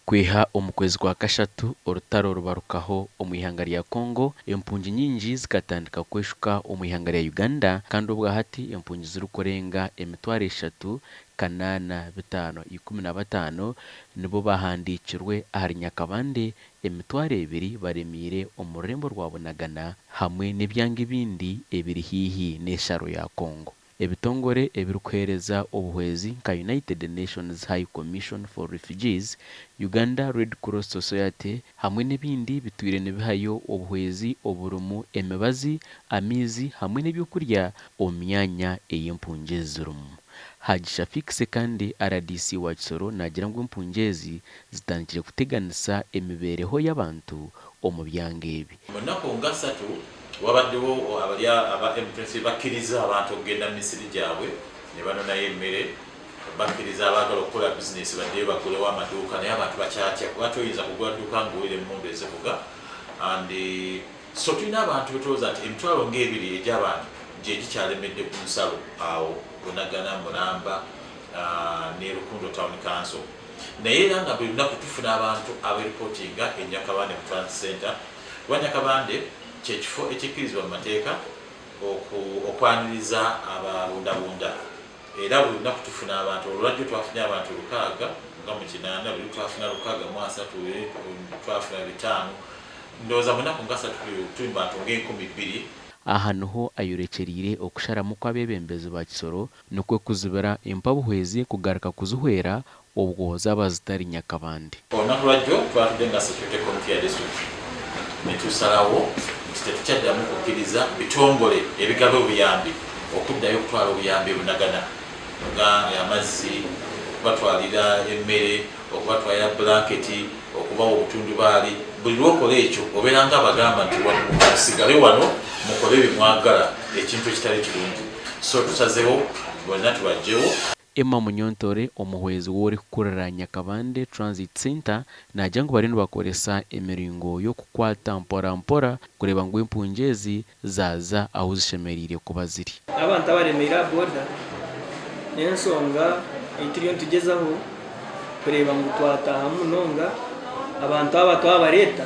Kwiha omukwezi kwa kashatu orutaro rubarukaho omwihanga lya Congo empungi nyingi zikatandika kweshuka omwihanga lya Uganda kandi obwa hati empungi zirikurenga 3,515 nibo bahandikirwe ahari Nyakabande 2,000 baremeire omu rurembo rwa Bunagana hamwe n'ebyanga ebindi ebiri hihi n'esharo ya Congo. Ebitongore ebirikuhereza obuhwezi nka United Nations High Commission for Refugees, Uganda Red Cross Society hamwe n'ebindi bitwire nibihayo obuhwezi oburumu emibazi, amizi hamwe n'ebyokurya omu myanya ey'empungi zirimu. Haji Shafikse kandi RDC wa Kisoro nagira ngu empungi zitandikire kuteganisa emibereho y'abantu omu byanga ebi. Wabaddewo aba empungi bakkiriza abantu okugenda Misiri gyabwe ne banonayo emmere, bakkiriza abaagala okukola bizinesi baddeyo bagulewo amaduuka naye abantu bakyatya kuba toyinza kugula dduuka ng'owera emmundu ezivuga. So tulina abantu betulowooza nti emitwalo ng'ebiri egy'abantu gye gikyalemedde ku nsalo awo Bunagana, Mulamba ne Rukundo Town Council. Naye era nga buli lunaku tufuna abantu aberipootinga e Nyakabande mu Transit Center. Kuba Nyakabande kyekifo ekikkirizibwa mu mateeka okwaniriza abalundabunda. Era buli lunaku tufuna abantu olwajjo twafunye abantu 600 nga mu Kinanda, buli twafuna 603, twafuna 5. Ndowooza mu nnaku nga 3 tuli bantu nga 2,000. Aha niho ayorekyerire okusharamu kw'Abebembezi ba Kisoro nikwe kuzibira empabuhwezi kugaruka kuzuhwera obwo zaba zitari Nyakabande. Olunaku lwajjo twatudde nga security committee ya district netusalawo nti tetukyaddamu kukkiriza bitongole ebigaba obuyambi okuddayo okutwala obuyambi Bunagana nga amazzi, okubatwalira emmere, okubatwalira blanketi, okubawa obutundubaali. Buli lwokola ekyo obeera nga abagamba nti musigale wano mukole bimwagala, ekintu ekitali kirungi. So tusazeewo bonna tubajjewo. Emma Munyontore omuhwezi w'ori kukurira Nyakabande Transit Center nagira ngu bari nibakoresa emiringo y'okukwata mpora kureba ngu empungi zaza aho zishemereire kuba ziri. Abantu abaremeire boda n'ensonga etiriyo nitugezaho kureba ngu twataha munonga abantu abareeta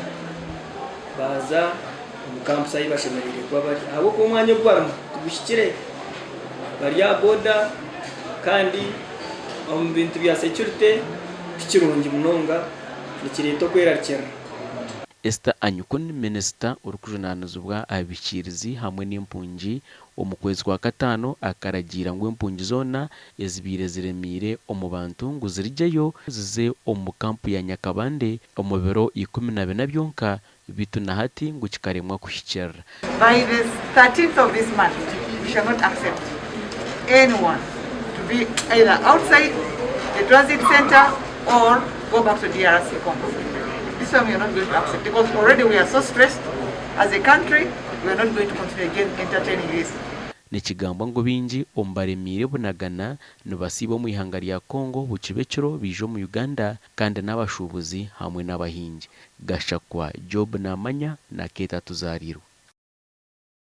baza omu kampusi ahi bashemereire kuba bari ahabw'okuba omwanya ogu barimu tugushyikire bari aha boda kandi omu bintu bya security tikirungi munonga nikireeta okwerarikirira. Esther Anyukuni Minisita orikujunaanizibwa abikirizi hamwe n'empungi omu kwezi kwa Katano akaragira ngu empungi zoona ezibaire ziremeire omu bantu ngu zirigeyo zize omu kampu ya Nyakabande omu biro 14 byonka bitu na hati ngu kikaremwa kuhikirira. By the 13th of this month, we shall not accept anyone to be either outside the transit center or go back to DRC Congo. This one we are not going to accept because already we are so stressed as a country. We are not going to continue again entertaining this. Nikigamba ngo bingi omu baremeire Bunagana nibasiiba omu ihanga lya Congo bukibekiro biije omu Uganda kandi n'abashubuzi hamwe n'abahingi. Gashakwa Job Namanya na Keta Tuzariro.